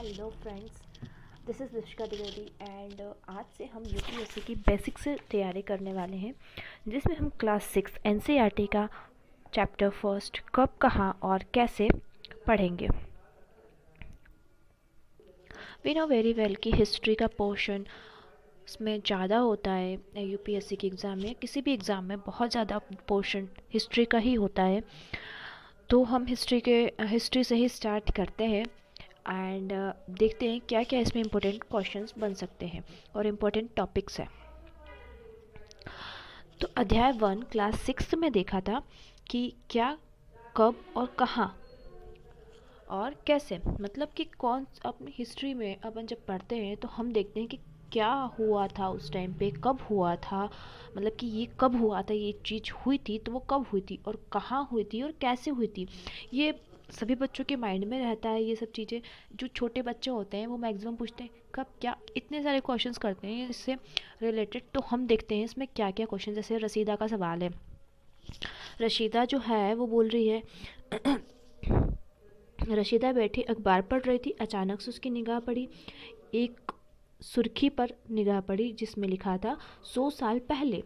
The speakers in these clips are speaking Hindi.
Hello friends, this is Lishika Dwivedi and आज से हम यूपीएससी की बेसिक से तैयारी करने वाले हैं, जिसमें हम क्लास 6 एनसीईआरटी का चैप्टर फर्स्ट कब, कहाँ और कैसे पढ़ेंगे। वी नो वेरी वेल कि हिस्ट्री का पोर्शन इसमें ज़्यादा होता है। यूपीएससी के एग्ज़ाम में, किसी भी एग्ज़ाम में बहुत ज़्यादा पोर्शन हिस्ट्री का ही होता है। तो हम हिस्ट्री से ही स्टार्ट करते हैं एंड देखते हैं क्या क्या इसमें इम्पोर्टेंट क्वेश्चंस बन सकते हैं और इम्पोर्टेंट टॉपिक्स हैं। तो अध्याय 1 क्लास 6 में देखा था कि क्या, कब और कहाँ और कैसे, मतलब कि कौन अपनी हिस्ट्री में अपन जब पढ़ते हैं तो हम देखते हैं कि क्या हुआ था उस टाइम पे, कब हुआ था, मतलब कि ये कब हुआ था, ये चीज़ हुई थी तो वो कब हुई थी और कहाँ हुई थी और कैसे हुई थी। ये सभी बच्चों के माइंड में रहता है। ये सब चीज़ें जो छोटे बच्चे होते हैं वो मैक्सिमम पूछते हैं कब, क्या, इतने सारे क्वेश्चंस करते हैं इससे रिलेटेड। तो हम देखते हैं इसमें क्या क्या क्वेश्चन। जैसे रशीदा का सवाल है। रशीदा जो है वो बोल रही है रशीदा बैठी अखबार पढ़ रही थी, अचानक से उसकी निगाह पड़ी, एक सुर्खी पर निगाह पड़ी जिसमें लिखा था 100 साल पहले।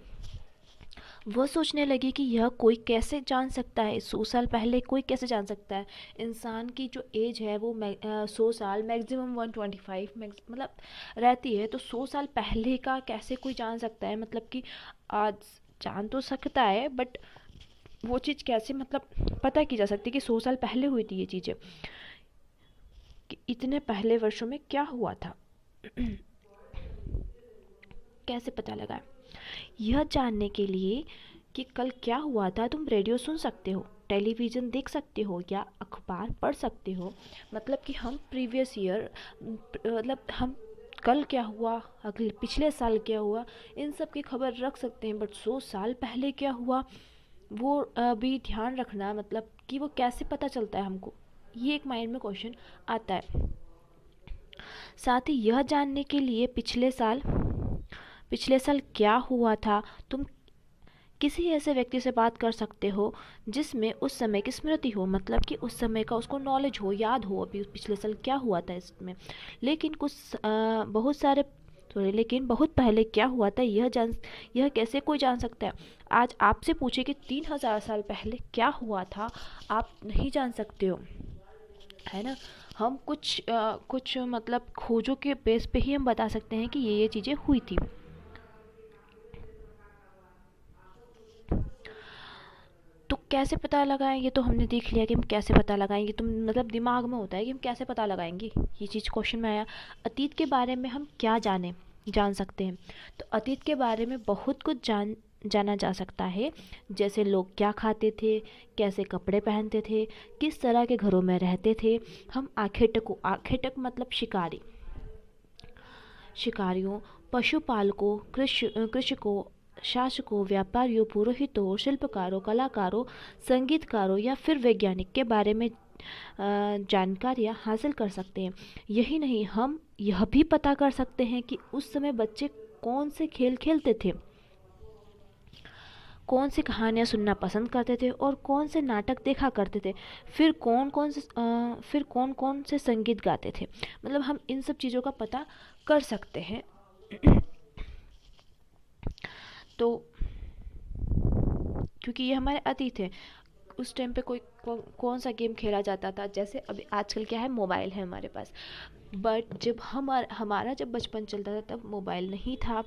वह सोचने लगी कि यह कोई कैसे जान सकता है, 100 साल पहले कोई कैसे जान सकता है। इंसान की जो एज है वो 100 साल, मैक्सिमम 125 मतलब रहती है। तो 100 साल पहले का कैसे कोई जान सकता है, मतलब कि आज जान तो सकता है बट वो चीज़ कैसे, मतलब पता की जा सकती है कि 100 साल पहले हुई थी ये चीज़ें, कि इतने पहले वर्षों में क्या हुआ था। कैसे पता लगा। यह जानने के लिए कि कल क्या हुआ था तुम रेडियो सुन सकते हो, टेलीविज़न देख सकते हो या अखबार पढ़ सकते हो। मतलब कि हम प्रीवियस ईयर, मतलब हम कल क्या हुआ, अगले पिछले साल क्या हुआ, इन सब की खबर रख सकते हैं। बट 100 साल पहले क्या हुआ वो भी ध्यान रखना, मतलब कि वो कैसे पता चलता है हमको, ये एक माइंड में क्वेश्चन आता है। साथ ही यह जानने के लिए पिछले साल क्या हुआ था, तुम किसी ऐसे व्यक्ति से बात कर सकते हो जिसमें उस समय की स्मृति हो, मतलब कि उस समय का उसको नॉलेज हो, याद हो अभी पिछले साल क्या हुआ था इसमें। लेकिन लेकिन बहुत पहले क्या हुआ था यह कैसे कोई जान सकता है। आज आपसे पूछे कि 3000 साल पहले क्या हुआ था, आप नहीं जान सकते हो, है ना। हम कुछ मतलब खोजों के बेस पे ही हम बता सकते हैं कि ये चीज़ें हुई थी। तो कैसे पता लगाएं, ये तो हमने देख लिया कि हम कैसे पता लगाएंगे। तो मतलब दिमाग में होता है कि हम कैसे पता लगाएंगे, ये चीज़ क्वेश्चन में आया। अतीत के बारे में हम क्या जान सकते हैं। तो अतीत के बारे में बहुत कुछ जाना जा सकता है। जैसे लोग क्या खाते थे, कैसे कपड़े पहनते थे, किस तरह के घरों में रहते थे। हम आखेटक मतलब शिकारियों, पशुपालकों, कृषकों, शासकों, व्यापारियों, पुरोहितों, शिल्पकारों, कलाकारों, संगीतकारों या फिर वैज्ञानिक के बारे में जानकारियाँ हासिल कर सकते हैं। यही नहीं, हम यह भी पता कर सकते हैं कि उस समय बच्चे कौन से खेल खेलते थे, कौन सी कहानियाँ सुनना पसंद करते थे और कौन से नाटक देखा करते थे, फिर कौन कौन से संगीत गाते थे। मतलब हम इन सब चीज़ों का पता कर सकते हैं। तो क्योंकि ये हमारे अतीत है, उस टाइम पे कौन सा गेम खेला जाता था। जैसे अभी आजकल क्या है, मोबाइल है हमारे पास, बट जब हमारा जब बचपन चलता था तब मोबाइल नहीं था।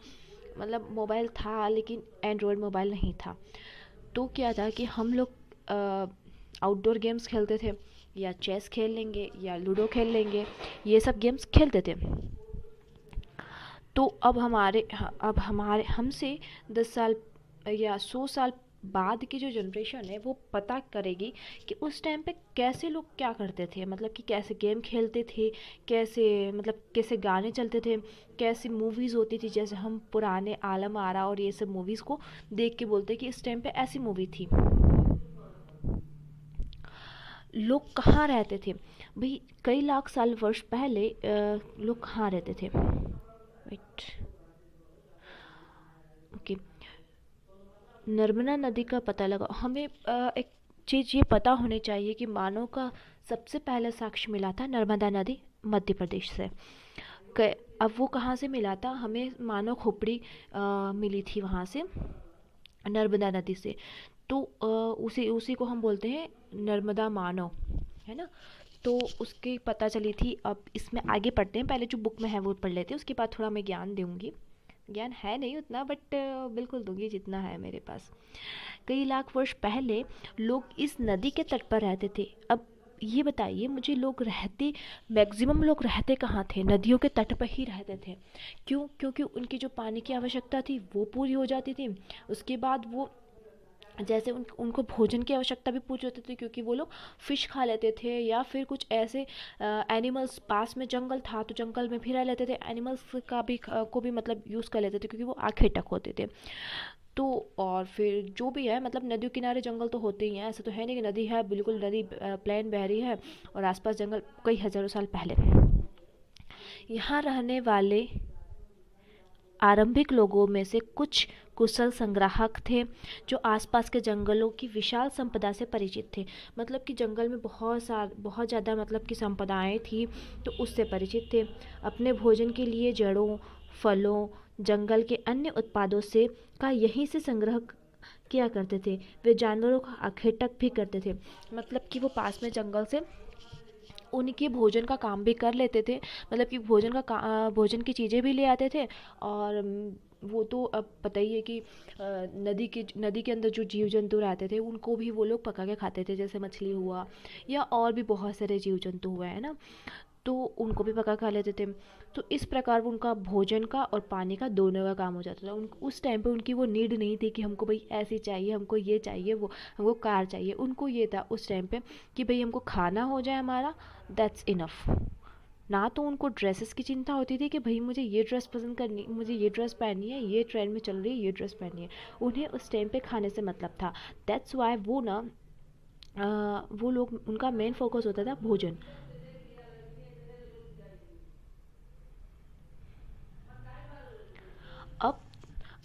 मतलब मोबाइल था लेकिन एंड्रॉयड मोबाइल नहीं था। तो क्या था कि हम लोग आउटडोर गेम्स खेलते थे, या चेस खेल लेंगे या लूडो खेल लेंगे, ये सब गेम्स खेलते थे। तो अब हमारे हमसे 10 साल या 100 साल बाद की जो जनरेशन है वो पता करेगी कि उस टाइम पे कैसे लोग क्या करते थे, मतलब कि कैसे गेम खेलते थे, कैसे गाने चलते थे, कैसी मूवीज़ होती थी। जैसे हम पुराने आलम आरा और ये सब मूवीज़ को देख के बोलते कि इस टाइम पे ऐसी मूवी थी। लोग कहाँ रहते थे भाई, कई लाख साल वर्ष पहले लोग कहाँ रहते थे। Wait, okay. नर्मदा नदी का पता लगा। हमें एक चीज़ ये पता होनी चाहिए कि मानव का सबसे पहला साक्ष्य मिला था नर्मदा नदी मध्य प्रदेश से। अब वो कहाँ से मिला था हमें, मानव खोपड़ी मिली थी वहाँ से, नर्मदा नदी से। तो उसी उसी को हम बोलते हैं नर्मदा मानव, है ना। तो उसकी पता चली थी। अब इसमें आगे पढ़ते हैं, पहले जो बुक में है वो पढ़ लेते हैं, उसके बाद थोड़ा मैं ज्ञान दूंगी। ज्ञान है नहीं उतना, बट बिल्कुल दूंगी जितना है मेरे पास। कई लाख वर्ष पहले लोग इस नदी के तट पर रहते थे। अब ये बताइए मुझे, लोग रहते, मैक्सिमम लोग रहते कहाँ थे? नदियों के तट पर ही रहते थे। क्यों? क्योंकि उनकी जो पानी की आवश्यकता थी वो पूरी हो जाती थी। उसके बाद वो जैसे उनको भोजन की आवश्यकता भी पूरी होती थी, क्योंकि वो लोग फिश खा लेते थे, या फिर कुछ ऐसे एनिमल्स, पास में जंगल था तो जंगल में भी रह लेते थे, एनिमल्स का भी को भी मतलब यूज़ कर लेते थे, क्योंकि वो आंखें टक होते थे। तो और फिर जो भी है, मतलब नदियों किनारे जंगल तो होते ही हैं, ऐसा तो है नहीं कि नदी है बिल्कुल, नदी प्लेन बह रही है और आसपास जंगल। कई हज़ारों साल पहले यहाँ रहने वाले आरंभिक लोगों में से कुछ कुशल संग्राहक थे, जो आसपास के जंगलों की विशाल संपदा से परिचित थे। मतलब कि जंगल में बहुत ज़्यादा मतलब कि संपदाएं थी, तो उससे परिचित थे। अपने भोजन के लिए जड़ों, फलों, जंगल के अन्य उत्पादों से का यहीं से संग्रह किया करते थे। वे जानवरों का आखेटक भी करते थे। मतलब कि वो पास में जंगल से उनके भोजन का काम भी कर लेते थे। मतलब कि भोजन की चीज़ें भी ले आते थे। और वो तो अब पता ही है कि नदी के अंदर जो जीव जंतु रहते थे उनको भी वो लोग पका के खाते थे, जैसे मछली हुआ या और भी बहुत सारे जीव जंतु हुए हैं ना, तो उनको भी पका खा लेते थे। तो इस प्रकार वो उनका भोजन का और पानी का दोनों का काम हो जाता था। उस टाइम पे उनकी वो नीड नहीं थी कि हमको भाई ऐसी चाहिए, हमको ये चाहिए, वो हमको कार चाहिए। उनको ये था उस टाइम पे कि भाई हमको खाना हो जाए हमारा, दैट्स इनफ। ना तो उनको ड्रेसेस की चिंता होती थी कि भाई मुझे ये ड्रेस पसंद करनी, मुझे ये ड्रेस पहननी है, ये ट्रेंड में चल रही है, ये ड्रेस पहननी है। उन्हें उस टाइम पे खाने से मतलब था। दैट्स वाई वो ना वो लोग, उनका मेन फोकस होता था भोजन। अब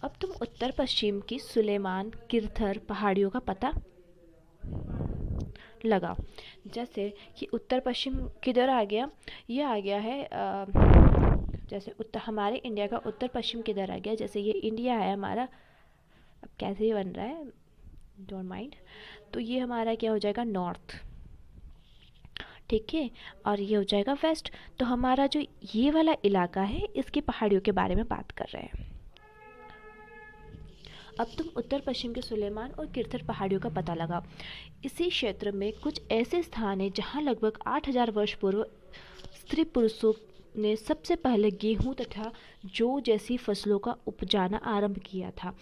अब तुम उत्तर पश्चिम की सुलेमान किरथर पहाड़ियों का पता लगाओ। जैसे कि उत्तर पश्चिम किधर आ गया, ये आ गया है जैसे उत्तर, हमारे इंडिया का उत्तर पश्चिम किधर आ गया, जैसे ये इंडिया है हमारा। अब कैसे ये बन रहा है, डोंट माइंड। तो ये हमारा क्या हो जाएगा, नॉर्थ। ठीक है। और ये हो जाएगा वेस्ट। तो हमारा जो ये वाला इलाका है, इसकी पहाड़ियों के बारे में बात कर रहे हैं। अब तुम उत्तर पश्चिम के सुलेमान और किरथर पहाड़ियों का पता लगाओ। इसी क्षेत्र में कुछ ऐसे स्थान हैं जहां लगभग 8,000 वर्ष पूर्व स्त्री पुरुषों ने सबसे पहले गेहूं तथा जौ जैसी फसलों का उपजाना आरंभ किया था।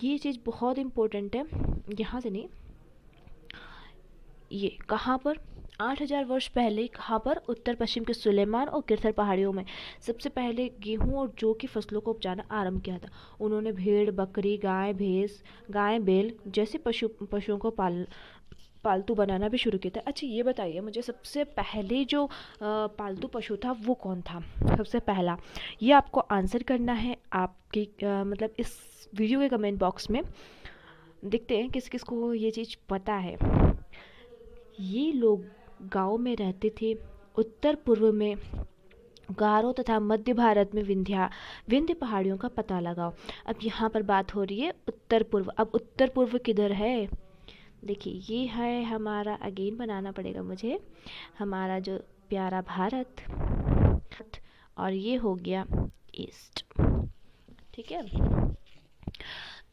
ये चीज़ बहुत इम्पोर्टेंट है। यहाँ से नहीं, ये कहाँ पर, 8,000 वर्ष पहले कहाँ पर, उत्तर पश्चिम के सुलेमान और किरथर पहाड़ियों में सबसे पहले गेहूं और जौ की फसलों को उपजाना आरंभ किया था। उन्होंने भेड़, बकरी, गाय बैल जैसे पशुओं को पालतू बनाना भी शुरू किया था। अच्छा ये बताइए मुझे, सबसे पहले जो पालतू पशु था वो कौन था सबसे पहला? ये आपको आंसर करना है आपकी मतलब इस वीडियो के कमेंट बॉक्स में। देखते हैं किस किस को ये चीज़ पता है। ये लोग गांव में रहते थे। उत्तर पूर्व में गारो तथा मध्य भारत में विंध्य पहाड़ियों का पता लगाओ। अब यहाँ पर बात हो रही है उत्तर पूर्व। अब उत्तर पूर्व किधर है? देखिए ये है हमारा, अगेन बनाना पड़ेगा मुझे, हमारा जो प्यारा भारत। और ये हो गया ईस्ट। ठीक है।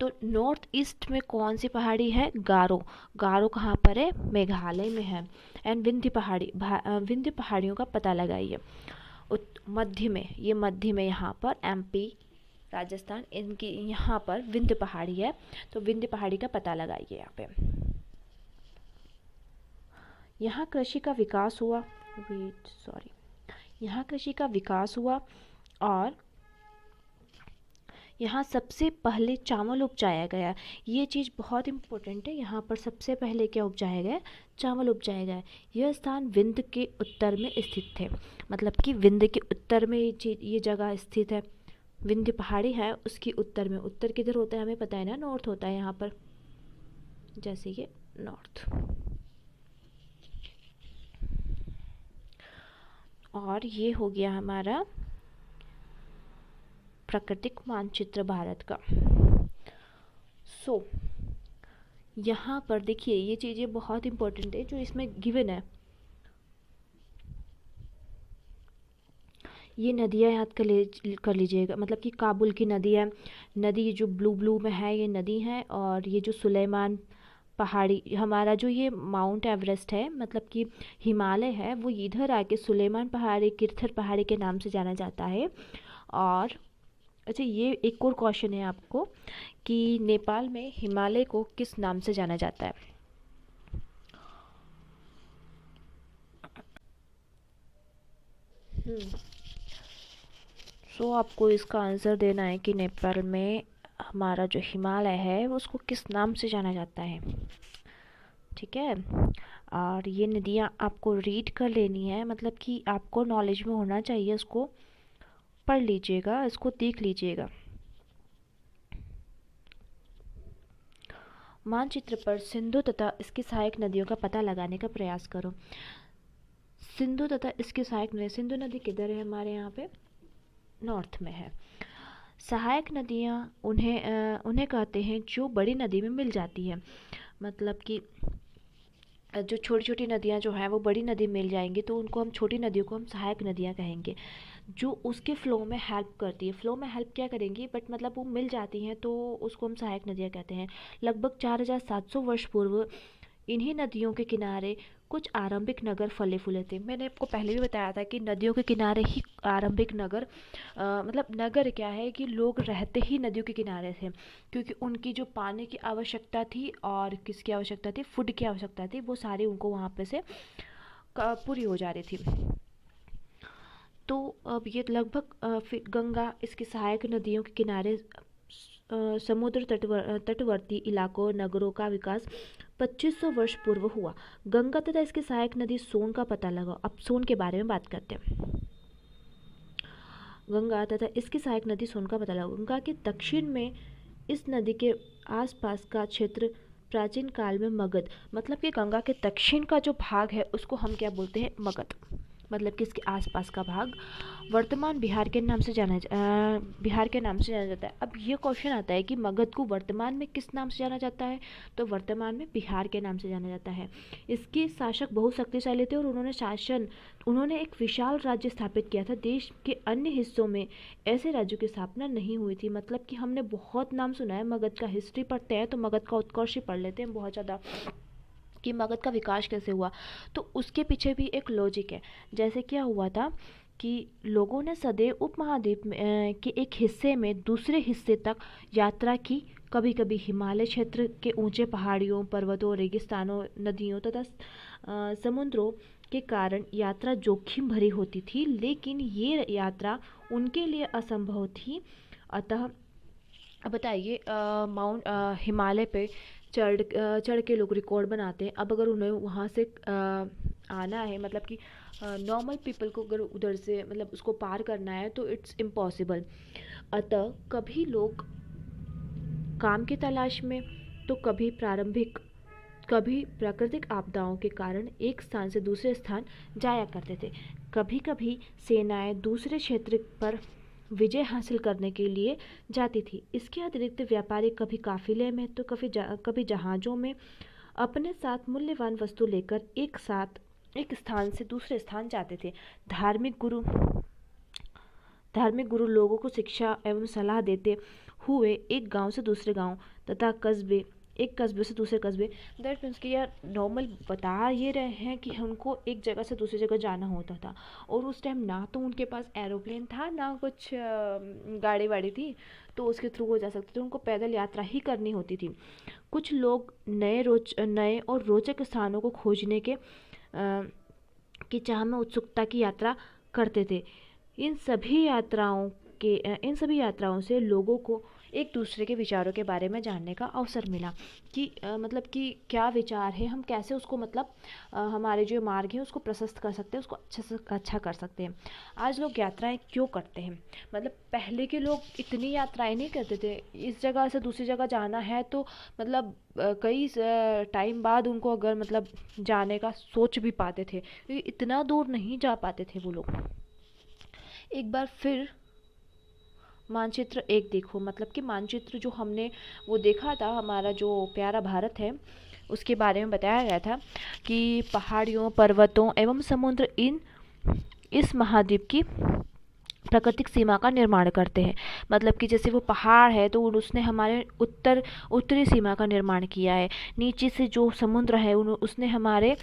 तो नॉर्थ ईस्ट में कौन सी पहाड़ी है? गारो। गारो कहाँ पर है? मेघालय में है। एंड विंध्य पहाड़ियों का पता लगाइए। मध्य में, ये मध्य में यहाँ पर एमपी, राजस्थान, इनकी यहाँ पर विंध्य पहाड़ी है। तो विंध्य पहाड़ी का पता लगाइए यहाँ पे। यहाँ कृषि का विकास हुआ, वेट सॉरी, यहाँ कृषि का विकास हुआ और यहाँ सबसे पहले चावल उपजाया गया। ये चीज़ बहुत इम्पोर्टेंट है। यहाँ पर सबसे पहले क्या उपजाया गया? चावल उपजाया गया। यह स्थान विंध्य के उत्तर में स्थित थे। मतलब कि विंध्य के उत्तर में ये जगह स्थित है। विंध्य पहाड़ी है उसकी उत्तर में। उत्तर किधर होता है हमें पता है ना, नॉर्थ होता है यहाँ पर, जैसे ये नॉर्थ। और ये हो गया हमारा प्राकृतिक मानचित्र भारत का। यहाँ पर देखिए ये चीज़ें बहुत इंपॉर्टेंट है जो इसमें गिवन है। ये नदियाँ याद कर लीजिएगा, मतलब कि काबुल की नदी है, नदी जो ब्लू में है ये नदी है। और ये जो सुलेमान पहाड़ी, हमारा जो ये माउंट एवरेस्ट है, मतलब कि हिमालय है, वो इधर आके सुलेमान पहाड़ी, किरथर पहाड़ी के नाम से जाना जाता है। और अच्छा, ये एक और क्वेश्चन है आपको कि नेपाल में हिमालय को किस नाम से जाना जाता है? आपको इसका आंसर देना है कि नेपाल में हमारा जो हिमालय है उसको किस नाम से जाना जाता है। ठीक है, और ये नदियाँ आपको रीड कर लेनी है, मतलब कि आपको नॉलेज में होना चाहिए, इसको पढ़ लीजिएगा, इसको देख लीजिएगा। मानचित्र पर सिंधु तथा इसकी सहायक नदियों का पता लगाने का प्रयास करो। सिंधु तथा इसकी सहायक नदी, सिंधु नदी किधर है? हमारे यहाँ पे नॉर्थ में है। सहायक नदियाँ उन्हें कहते हैं जो बड़ी नदी में मिल जाती है, मतलब कि जो छोटी छोटी नदियाँ जो हैं वो बड़ी नदी मिल जाएंगी तो उनको हम, छोटी नदियों को हम सहायक नदियाँ कहेंगे, जो उसके फ़्लो में हेल्प करती है। फ़्लो में हेल्प क्या करेंगी, बट मतलब वो मिल जाती हैं तो उसको हम सहायक नदियाँ कहते हैं। लगभग 4700 वर्ष पूर्व इन्हीं नदियों के किनारे कुछ आरंभिक नगर फले फूले थे। मैंने आपको पहले भी बताया था कि नदियों के किनारे ही आरंभिक नगर, मतलब नगर क्या है कि लोग रहते ही नदियों के किनारे थे, क्योंकि उनकी जो पानी की आवश्यकता थी और किसकी आवश्यकता थी, फूड की आवश्यकता थी, वो सारी उनको वहाँ पे से पूरी हो जा रही थी। तो अब ये लगभग फिर गंगा इसकी सहायक नदियों के किनारे समुद्र तटवर्ती इलाकों नगरों का विकास 2500 वर्ष पूर्व हुआ। गंगा तथा इसकी सहायक नदी सोन का पता लगाओ। अब सोन के बारे में बात करते हैं। गंगा तथा इसकी सहायक नदी सोन का पता लगाओ। गंगा के दक्षिण में इस नदी के आसपास का क्षेत्र प्राचीन काल में मगध, मतलब कि गंगा के दक्षिण का जो भाग है उसको हम क्या बोलते हैं? मगध, मतलब कि इसके आसपास का भाग वर्तमान बिहार के नाम से बिहार के नाम से जाना जाता है। अब ये क्वेश्चन आता है कि मगध को वर्तमान में किस नाम से जाना जाता है? तो वर्तमान में बिहार के नाम से जाना जाता है। इसके शासक बहुत शक्तिशाली थे और उन्होंने एक विशाल राज्य स्थापित किया था। देश के अन्य हिस्सों में ऐसे राज्यों की स्थापना नहीं हुई थी। मतलब कि हमने बहुत नाम सुना है मगध का, हिस्ट्री पढ़ते हैं तो मगध का उत्कर्ष ही पढ़ लेते हैं बहुत ज़्यादा, कि मगध का विकास कैसे हुआ। तो उसके पीछे भी एक लॉजिक है। जैसे क्या हुआ था कि लोगों ने सदैव उपमहाद्वीप के एक हिस्से में दूसरे हिस्से तक यात्रा की। कभी कभी हिमालय क्षेत्र के ऊंचे पहाड़ियों, पर्वतों, रेगिस्तानों, नदियों तथा समुद्रों के कारण यात्रा जोखिम भरी होती थी, लेकिन ये यात्रा उनके लिए असंभव थी। अतः अब बताइए, माउंट हिमालय पे चढ़ के लोग रिकॉर्ड बनाते हैं। अब अगर उन्हें वहाँ से आना है, मतलब कि नॉर्मल पीपल को अगर उधर से मतलब उसको पार करना है तो इट्स इम्पॉसिबल। अतः कभी लोग काम की तलाश में तो कभी प्राकृतिक आपदाओं के कारण एक स्थान से दूसरे स्थान जाया करते थे। कभी कभी सेनाएं दूसरे क्षेत्र पर विजय हासिल करने के लिए जाती थी। इसके अतिरिक्त व्यापारी कभी काफिले में तो कभी जहाज़ों में अपने साथ मूल्यवान वस्तु लेकर एक स्थान से दूसरे स्थान जाते थे। धार्मिक गुरु लोगों को शिक्षा एवं सलाह देते हुए एक गांव से दूसरे गांव तथा एक कस्बे से दूसरे कस्बे, दैट मीन्स कि यार नॉर्मल बता ये रहे हैं कि उनको एक जगह से दूसरी जगह जाना होता था। और उस टाइम ना तो उनके पास एरोप्लेन था, ना कुछ गाड़ी वाड़ी थी तो उसके थ्रू वो जा सकते थे, उनको पैदल यात्रा ही करनी होती थी। कुछ लोग नए और रोचक स्थानों को खोजने की चाह में उत्सुकता की यात्रा करते थे। इन सभी यात्राओं से लोगों को एक दूसरे के विचारों के बारे में जानने का अवसर मिला कि मतलब कि क्या विचार है, हम कैसे उसको मतलब हमारे जो मार्ग है उसको प्रशस्त कर सकते हैं, उसको अच्छे से अच्छा कर सकते हैं। आज लोग यात्राएं क्यों करते हैं? मतलब पहले के लोग इतनी यात्राएं नहीं करते थे। इस जगह से दूसरी जगह जाना है तो मतलब कई टाइम बाद उनको अगर मतलब जाने का सोच भी पाते थे, क्योंकि इतना दूर नहीं जा पाते थे वो लोग। एक बार फिर मानचित्र एक देखो, मतलब कि मानचित्र जो हमने वो देखा था, हमारा जो प्यारा भारत है उसके बारे में बताया गया था कि पहाड़ियों, पर्वतों एवं समुद्र इस महाद्वीप की प्राकृतिक सीमा का निर्माण करते हैं। मतलब कि जैसे वो पहाड़ है तो उसने हमारे उत्तरी सीमा का निर्माण किया है। नीचे से जो समुद्र है उसने हमारे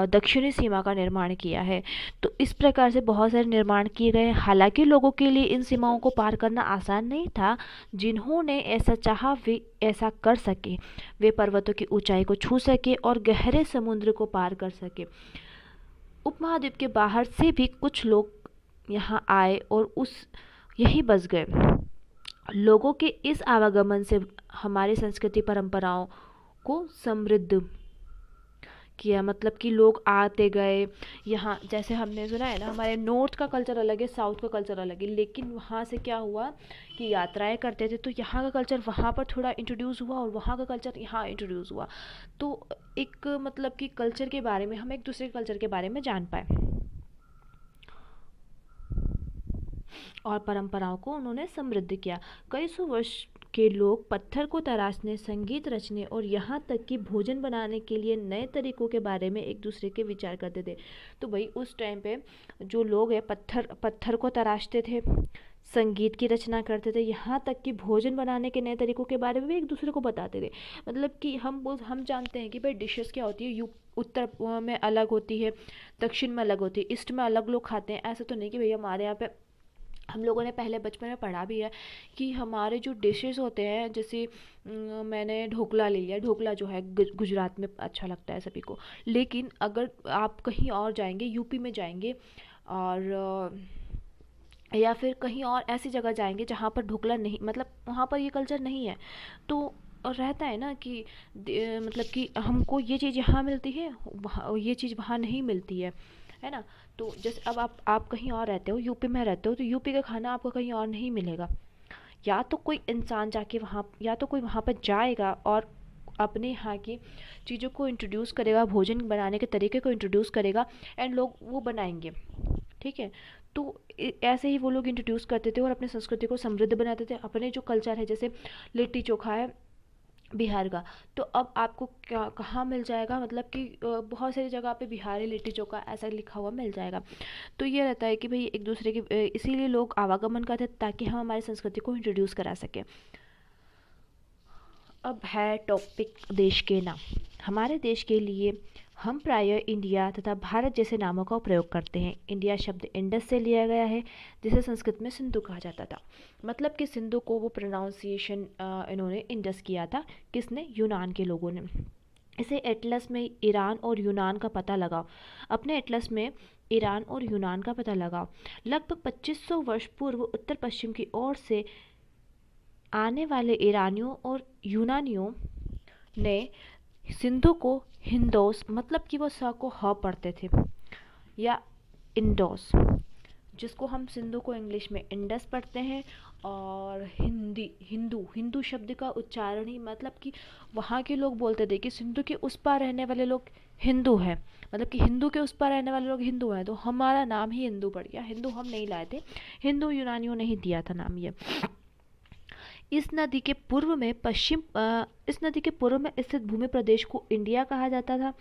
दक्षिणी सीमा का निर्माण किया है। तो इस प्रकार से बहुत सारे निर्माण किए गए। हालांकि लोगों के लिए इन सीमाओं को पार करना आसान नहीं था। जिन्होंने ऐसा चाहा वे ऐसा कर सके। वे पर्वतों की ऊंचाई को छू सके और गहरे समुद्र को पार कर सके। उपमहाद्वीप के बाहर से भी कुछ लोग यहाँ आए और यही बस गए। लोगों के इस आवागमन से हमारी संस्कृति परंपराओं को समृद्ध किया। मतलब कि लोग आते गए यहाँ, जैसे हमने सुना है ना, हमारे नॉर्थ का कल्चर अलग है, साउथ का कल्चर अलग है, लेकिन वहाँ से क्या हुआ कि यात्राएं करते थे तो यहाँ का कल्चर वहाँ पर थोड़ा इंट्रोड्यूस हुआ और वहाँ का कल्चर यहाँ इंट्रोड्यूस हुआ। तो एक मतलब कि कल्चर के बारे में हम एक दूसरे कल्चर के बारे में जान पाए और परंपराओं को उन्होंने समृद्ध किया। कई सौ वर्ष के लोग पत्थर को तराशने, संगीत रचने और यहाँ तक कि भोजन बनाने के लिए नए तरीकों के बारे में एक दूसरे के विचार करते थे। तो भाई उस टाइम पे जो लोग हैं पत्थर को तराशते थे, संगीत की रचना करते थे, यहाँ तक कि भोजन बनाने के नए तरीकों के बारे में भी एक दूसरे को बताते थे। मतलब कि हम जानते हैं कि भाई डिशेस क्या होती है, उत्तर में अलग होती है, दक्षिण में अलग होती है, ईस्ट में अलग लोग खाते हैं। ऐसा तो नहीं कि भैया हमारे यहाँ पे, हम लोगों ने पहले बचपन में पढ़ा भी है कि हमारे जो डिशेस होते हैं, जैसे मैंने ढोकला ले लिया। ढोकला जो है गुजरात में अच्छा लगता है सभी को, लेकिन अगर आप कहीं और जाएंगे, यूपी में जाएंगे और या फिर कहीं और ऐसी जगह जाएंगे जहाँ पर ढोकला नहीं, मतलब वहाँ पर ये कल्चर नहीं है, तो और रहता है ना कि मतलब कि हमको ये चीज़ यहाँ मिलती है, वहाँ ये चीज़ वहाँ नहीं मिलती है ना। तो जैसे अब आप कहीं और रहते हो, यूपी में रहते हो, तो यूपी का खाना आपको कहीं और नहीं मिलेगा। या तो कोई इंसान जाके वहाँ, या तो कोई वहाँ पर जाएगा और अपने यहाँ की चीज़ों को इंट्रोड्यूस करेगा, भोजन बनाने के तरीके को इंट्रोड्यूस करेगा एंड लोग वो बनाएंगे। ठीक है, तो ऐसे ही वो लोग इंट्रोड्यूस करते थे और अपनी संस्कृति को समृद्ध बनाते थे। अपने जो कल्चर है, जैसे लिट्टी चोखा है बिहार का, तो अब आपको क्या कहाँ मिल जाएगा, मतलब कि बहुत सारी जगह पे बिहारी लिट्टी चोखा ऐसा लिखा हुआ मिल जाएगा। तो ये रहता है कि भाई एक दूसरे के इसीलिए लोग आवागमन करते हैं ताकि हम हमारी संस्कृति को इंट्रोड्यूस करा सकें। अब है टॉपिक देश के नाम। हमारे देश के लिए हम प्रायः इंडिया तथा भारत जैसे नामों का प्रयोग करते हैं। इंडिया शब्द इंडस से लिया गया है, जिसे संस्कृत में सिंधु कहा जाता था। मतलब कि सिंधु को वो प्रोनाउंसिएशन इन्होंने इंडस किया था। किसने? यूनान के लोगों ने। इसे एटलस में ईरान और यूनान का पता लगाओ। अपने एटलस में ईरान और यूनान का पता लगाओ। लगभग 2500 वर्ष पूर्व उत्तर पश्चिम की ओर से आने वाले ईरानियों और यूनानियों ने सिंधु को हिंदोस, मतलब कि वो स को ह पढ़ते थे, या इंडोस, जिसको हम सिंधु को इंग्लिश में इंडस पढ़ते हैं। और हिंदू शब्द का उच्चारण ही, मतलब कि वहाँ के लोग बोलते थे कि सिंधु के उस पार रहने वाले लोग हिंदू हैं, मतलब कि हिंदू के उस पार रहने वाले लोग हिंदू हैं। तो हमारा नाम ही हिंदू पड़ गया। हिंदू हम नहीं लाए थे, हिंदू यूनानियों ने ही दिया था नाम ये। इस नदी के पूर्व में स्थित भूमि प्रदेश को इंडिया कहा जाता था।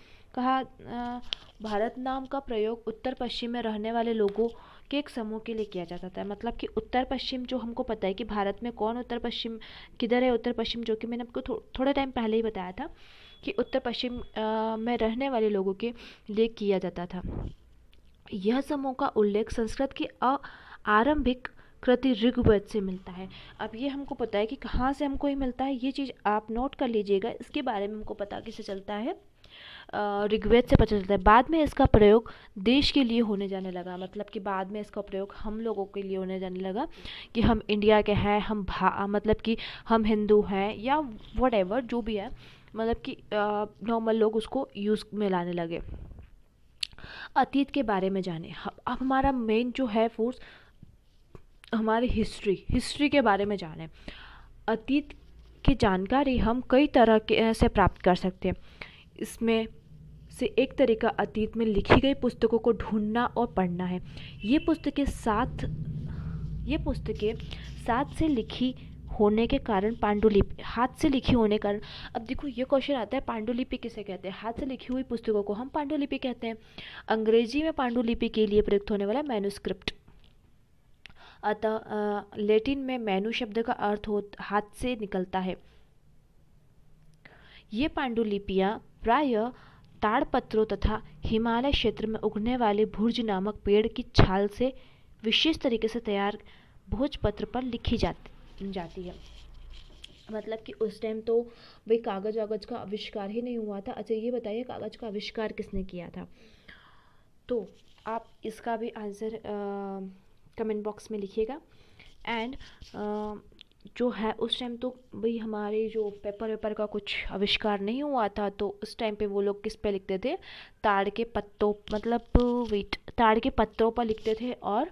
भारत नाम का प्रयोग उत्तर पश्चिम में रहने वाले लोगों के एक समूह के लिए किया जाता था। मतलब कि उत्तर पश्चिम, जो हमको पता है कि भारत में कौन उत्तर पश्चिम किधर है, उत्तर पश्चिम, जो कि मैंने आपको थोड़े टाइम पहले ही बताया था कि उत्तर पश्चिम में रहने वाले लोगों के लिए किया जाता था। यह समूह का उल्लेख संस्कृत की आरंभिक कृति ऋग्वेद से मिलता है। अब ये हमको पता है कि कहाँ से हमको ये मिलता है, ये चीज़ आप नोट कर लीजिएगा। इसके बारे में हमको पता कैसे चलता है, ऋग्वेद से पता चलता है। बाद में इसका प्रयोग देश के लिए होने जाने लगा, मतलब कि बाद में इसका प्रयोग हम लोगों के लिए होने जाने लगा कि हम इंडिया के हैं, मतलब कि हम हिंदू हैं या वट जो भी है, मतलब कि नॉर्मल लोग उसको यूज़ में लाने लगे। अतीत के बारे में जाने, अब हमारा मेन जो है फोर्स हमारी हिस्ट्री के बारे में जाने। अतीत की जानकारी हम कई तरह के से प्राप्त कर सकते हैं। इसमें से एक तरीका अतीत में लिखी गई पुस्तकों को ढूंढना और पढ़ना है। ये पुस्तकें साथ से लिखी होने के कारण पांडुलिपि, हाथ से लिखी होने के कारण। अब देखो ये क्वेश्चन आता है, पांडुलिपि किसे कहते हैं? हाथ से लिखी हुई पुस्तकों को हम पांडुलिपि कहते हैं। अंग्रेजी में पांडुलिपि के लिए प्रयुक्त होने वाला मैन्युस्क्रिप्ट। अतः लैटिन में मैनु शब्द का अर्थ हाथ से निकलता है। ये पांडुलिपियाँ प्रायः ताड़पत्रों तथा हिमालय क्षेत्र में उगने वाले भुर्ज नामक पेड़ की छाल से विशेष तरीके से तैयार भोजपत्र पर लिखी जाती है। मतलब कि उस टाइम तो भाई कागज वागज का आविष्कार ही नहीं हुआ था। अच्छा ये बताइए कागज का आविष्कार किसने किया था? तो आप इसका भी आंसर कमेंट बॉक्स में लिखिएगा। एंड जो है उस टाइम तो भाई हमारे जो पेपर का कुछ आविष्कार नहीं हुआ था, तो उस टाइम पे वो लोग किस पे लिखते थे? ताड़ के पत्तों, मतलब ताड़ के पत्तों पर लिखते थे और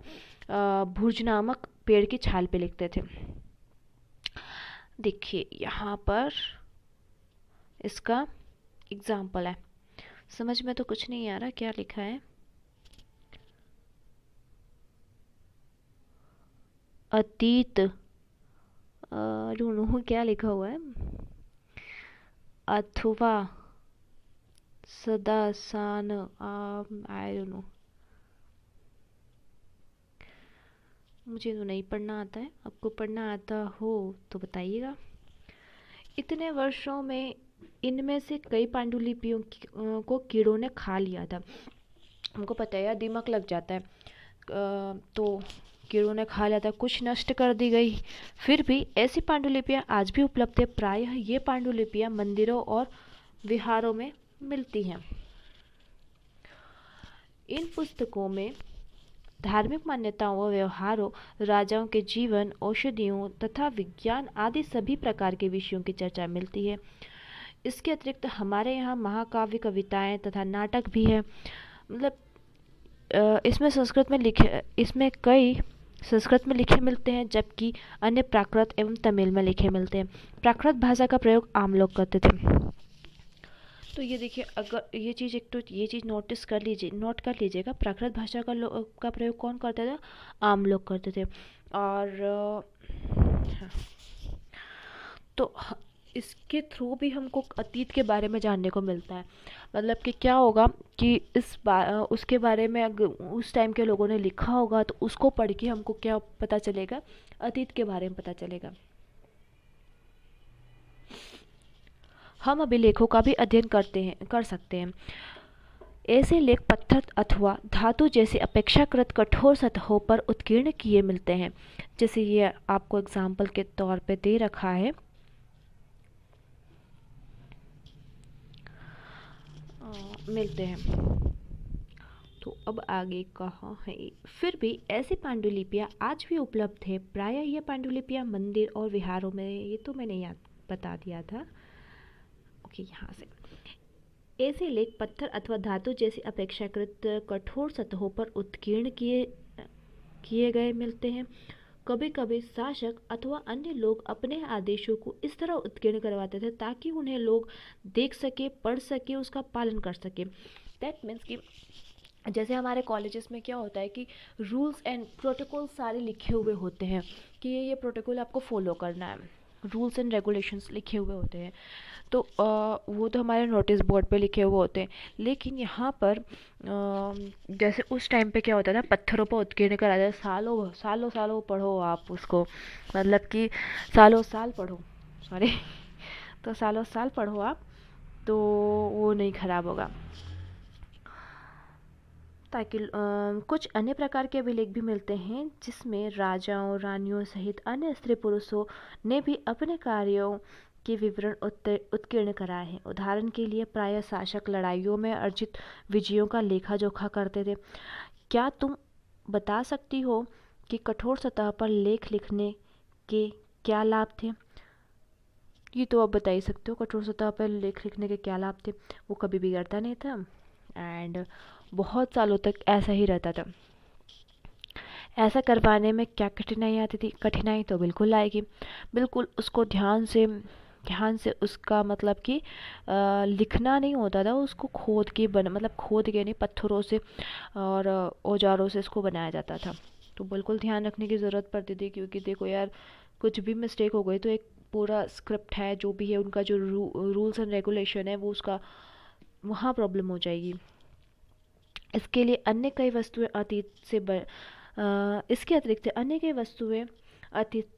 भुर्ज नामक पेड़ की छाल पे लिखते थे। देखिए यहाँ पर इसका एग्जाम्पल है, समझ में तो कुछ नहीं आ रहा क्या लिखा है। अतीत, ढूंढूं क्या लिखा हुआ है, अथवा सदा सान, आई डोंट नो, मुझे तो नहीं पढ़ना आता है। आपको पढ़ना आता हो तो बताइएगा। इतने वर्षों में इनमें से कई पांडुलिपियों को कीड़ों ने खा लिया था। हमको पता है यार, दिमाग लग जाता है, तो कीड़ों ने खा लिया था, कुछ नष्ट कर दी गई। फिर भी ऐसी पांडुलिपियां आज भी उपलब्ध है। प्रायः ये पांडुलिपियां मंदिरों और विहारों में मिलती हैं। इन पुस्तकों में धार्मिक मान्यताओं व व्यवहारों, राजाओं के जीवन, औषधियों तथा विज्ञान आदि सभी प्रकार के विषयों की चर्चा मिलती है। इसके अतिरिक्त हमारे यहाँ महाकाव्य, कविताएं तथा नाटक भी है। मतलब इसमें कई संस्कृत में लिखे मिलते हैं, जबकि अन्य प्राकृत एवं तमिल में लिखे मिलते हैं। प्राकृत भाषा का प्रयोग आम लोग करते थे। तो ये देखिए, अगर ये चीज़ ये चीज़ नोट कर लीजिएगा। प्राकृत भाषा का प्रयोग कौन करता था? आम लोग करते थे। और हाँ, तो इसके थ्रू भी हमको अतीत के बारे में जानने को मिलता है। मतलब कि क्या होगा कि उसके बारे में अगर उस टाइम के लोगों ने लिखा होगा तो उसको पढ़ के हमको क्या पता चलेगा? अतीत के बारे में पता चलेगा। हम अभिलेखों का भी अध्ययन कर सकते हैं। ऐसे लेख पत्थर अथवा धातु जैसे अपेक्षाकृत कठोर सतहों पर उत्कीर्ण किए मिलते हैं। जैसे ये आपको एग्जाम्पल के तौर पे दे रखा है। मिलते हैं। तो अब आगे कहाँ है? फिर भी ऐसी पांडुलिपियाँ आज भी उपलब्ध है। प्रायः ये पांडुलिपियाँ मंदिर और विहारों में, ये तो मैंने याद बता दिया था। ओके, यहाँ से ऐसे लेख पत्थर अथवा धातु जैसी अपेक्षाकृत कठोर सतहों पर उत्कीर्ण किए गए मिलते हैं। कभी कभी शासक अथवा अन्य लोग अपने आदेशों को इस तरह उत्कीर्ण करवाते थे ताकि उन्हें लोग देख सके, पढ़ सके, उसका पालन कर सके। दैट मीन्स कि जैसे हमारे कॉलेजेस में क्या होता है कि रूल्स एंड प्रोटोकॉल सारे लिखे हुए होते हैं कि ये प्रोटोकॉल आपको फॉलो करना है, रूल्स एंड रेगुलेशंस लिखे हुए होते हैं। तो वो तो हमारे नोटिस बोर्ड पे लिखे हुए होते हैं। लेकिन यहाँ पर जैसे उस टाइम पे क्या होता था, पत्थरों पर उत्कीर्ण कराया जाता, सालों सालों सालों पढ़ो आप उसको, मतलब कि सालों साल पढ़ो, सॉरी तो सालों साल पढ़ो आप, तो वो नहीं खराब होगा। ताकि कुछ अन्य प्रकार के अभिलेख भी मिलते हैं जिसमें राजाओं, रानियों सहित अन्य स्त्री पुरुषों ने भी अपने कार्यों के विवरण उत्कीर्ण कराए हैं। उदाहरण के लिए प्रायः शासक लड़ाइयों में अर्जित विजयों का लेखा जोखा करते थे। क्या तुम बता सकती हो कि कठोर सतह पर लेख लिखने के क्या लाभ थे? ये तो आप बता ही सकते हो, कठोर सतह पर लेख लिखने के क्या लाभ थे। वो कभी बिगड़ता नहीं था एंड बहुत सालों तक ऐसा ही रहता था। ऐसा करवाने में क्या कठिनाई आती थी? कठिनाई तो बिल्कुल आएगी, बिल्कुल उसको ध्यान से उसका मतलब कि लिखना नहीं होता था, उसको खोद के मतलब खोद के नहीं, पत्थरों से और औजारों से इसको बनाया जाता था। तो बिल्कुल ध्यान रखने की ज़रूरत पड़ती थी, क्योंकि देखो यार, कुछ भी मिस्टेक हो गई तो एक पूरा स्क्रिप्ट है जो भी है, उनका जो रूल्स एंड रेगुलेशन है वो उसका वहाँ प्रॉब्लम हो जाएगी। इसके लिए अन्य कई वस्तुएं अतीत से इसके अतिरिक्त अन्य कई वस्तुएं अतीत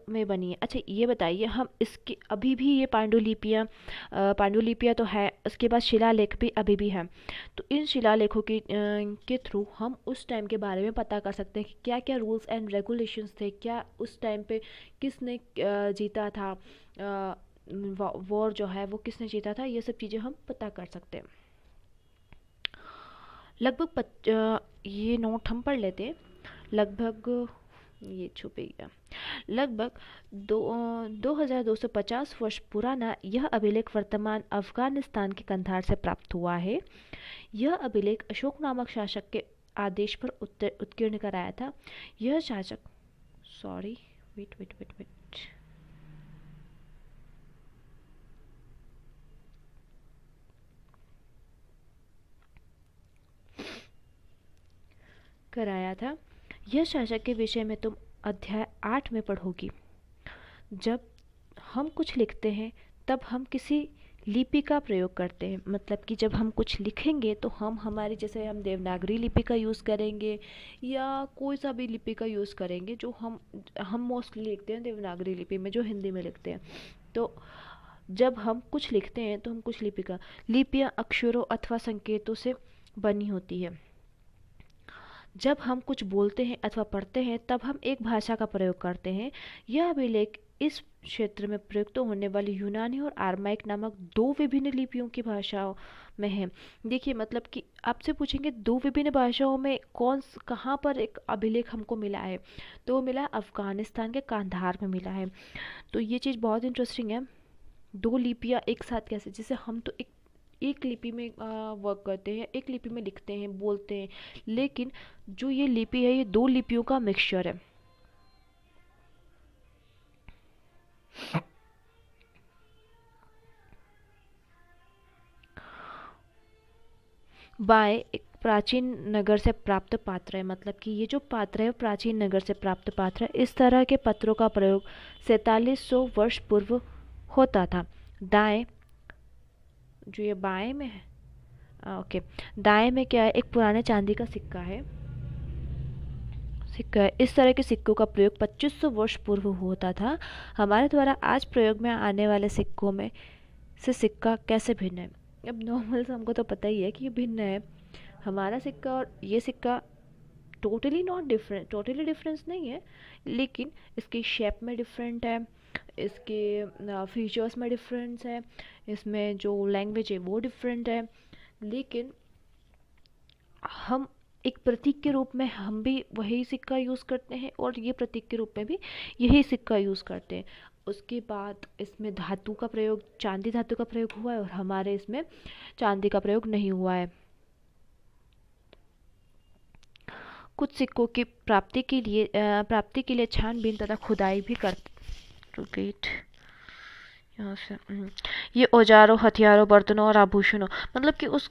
में बनी है। अच्छा ये बताइए, हम इसके अभी भी ये पांडुलिपियाँ तो है, उसके बाद शिलालेख भी अभी भी हैं। तो इन शिलालेखों के थ्रू हम उस टाइम के बारे में पता कर सकते हैं कि क्या क्या रूल्स एंड रेगुलेशंस थे, क्या उस टाइम पे किसने जीता था, वॉर जो है वो किसने जीता था, ये सब चीज़ें हम पता कर सकते हैं। ये नोट हम पढ़ लेते हैं। लगभग ये छुप गया। लगभग 2250 वर्ष पुराना यह अभिलेख वर्तमान अफगानिस्तान के कंधार से प्राप्त हुआ है। यह अभिलेख अशोक नामक शासक के आदेश पर उत्कीर्ण कराया था। यह शासक sorry wait wait wait wait कराया था। यह शासक के विषय में तुम अध्याय 8 में पढ़ोगी। जब हम कुछ लिखते हैं तब हम किसी लिपि का प्रयोग करते हैं, मतलब कि जब हम कुछ लिखेंगे तो हम हमारी, जैसे हम देवनागरी लिपि का यूज़ करेंगे या कोई सा भी लिपि का यूज़ करेंगे, जो हम मोस्टली लिखते हैं देवनागरी लिपि में, जो हिंदी में लिखते हैं। तो जब हम कुछ लिखते हैं तो हम कुछ लिपियाँ अक्षरों अथवा संकेतों से बनी होती है। जब हम कुछ बोलते हैं अथवा पढ़ते हैं तब हम एक भाषा का प्रयोग करते हैं। यह अभिलेख इस क्षेत्र में प्रयुक्त होने वाली यूनानी और आर्माइक नामक 2 विभिन्न लिपियों की भाषाओं में है। देखिए, मतलब कि आपसे पूछेंगे 2 विभिन्न भाषाओं में कहाँ पर एक अभिलेख हमको मिला है, तो वो मिला है अफगानिस्तान के कांधार में मिला है। तो ये चीज़ बहुत इंटरेस्टिंग है। 2 लिपियाँ एक साथ कैसे, जैसे हम तो एक लिपि में वर्क करते हैं, एक लिपि में लिखते हैं, बोलते हैं, लेकिन जो ये लिपि है ये 2 लिपियों का मिक्सचर है। बाय एक प्राचीन नगर से प्राप्त पात्र है, मतलब कि ये जो पात्र है वो प्राचीन नगर से प्राप्त पात्र है। इस तरह के पत्रों का प्रयोग 4700 वर्ष पूर्व होता था। दाएं, जो ये बाएं में है, ओके, दाएं में क्या है, एक पुराने चांदी का सिक्का है। इस तरह के सिक्कों का प्रयोग 2500 वर्ष पूर्व होता था। हमारे द्वारा आज प्रयोग में आने वाले सिक्कों में से सिक्का कैसे भिन्न है? अब नॉर्मल से हमको तो पता ही है कि ये भिन्न है। हमारा सिक्का और ये सिक्का टोटली डिफरेंस नहीं है, लेकिन इसकी शेप में डिफरेंट है, इसके फीचर्स में डिफरेंस है, इसमें जो लैंग्वेज है वो डिफरेंट है, लेकिन हम एक प्रतीक के रूप में हम भी वही सिक्का यूज़ करते हैं और ये प्रतीक के रूप में भी यही सिक्का यूज़ करते हैं। उसके बाद इसमें धातु का प्रयोग, चांदी धातु का प्रयोग हुआ है और हमारे इसमें चांदी का प्रयोग नहीं हुआ है। कुछ सिक्कों की प्राप्ति के लिए छानबीन तथा खुदाई भी करते। यहाँ से ये औजारों, हथियारों, बर्तनों और आभूषणों, मतलब कि उस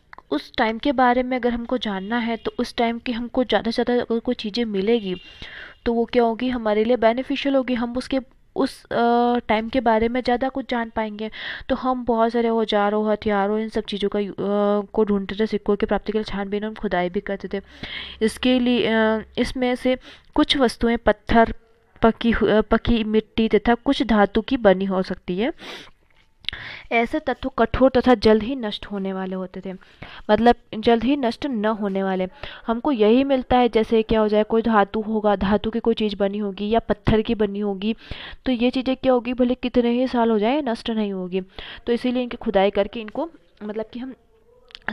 टाइम के बारे में अगर हमको जानना है तो उस टाइम की हमको ज़्यादा से ज़्यादा अगर कोई चीज़ें मिलेगी तो वो क्या होगी, हमारे लिए बेनिफिशियल होगी। हम उस टाइम के बारे में ज़्यादा कुछ जान पाएंगे। तो हम बहुत सारे औजारों, हथियारों, इन सब चीज़ों को ढूंढते थे सिक्कों की प्राप्ति के लिए, छानबीन और खुदाई भी करते थे। इसके लिए इसमें से कुछ वस्तुएं पत्थर, पकी मिट्टी तथा कुछ धातु की बनी हो सकती है। ऐसे तत्व कठोर तथा जल्द ही नष्ट होने वाले होते थे, मतलब जल्द ही नष्ट न होने वाले। हमको यही मिलता है, जैसे क्या हो जाए, कोई धातु होगा, धातु की कोई चीज़ बनी होगी या पत्थर की बनी होगी, तो ये चीज़ें क्या होगी, भले कितने ही साल हो जाए नष्ट नहीं होगी। तो इसीलिए इनकी खुदाई करके इनको, मतलब कि हम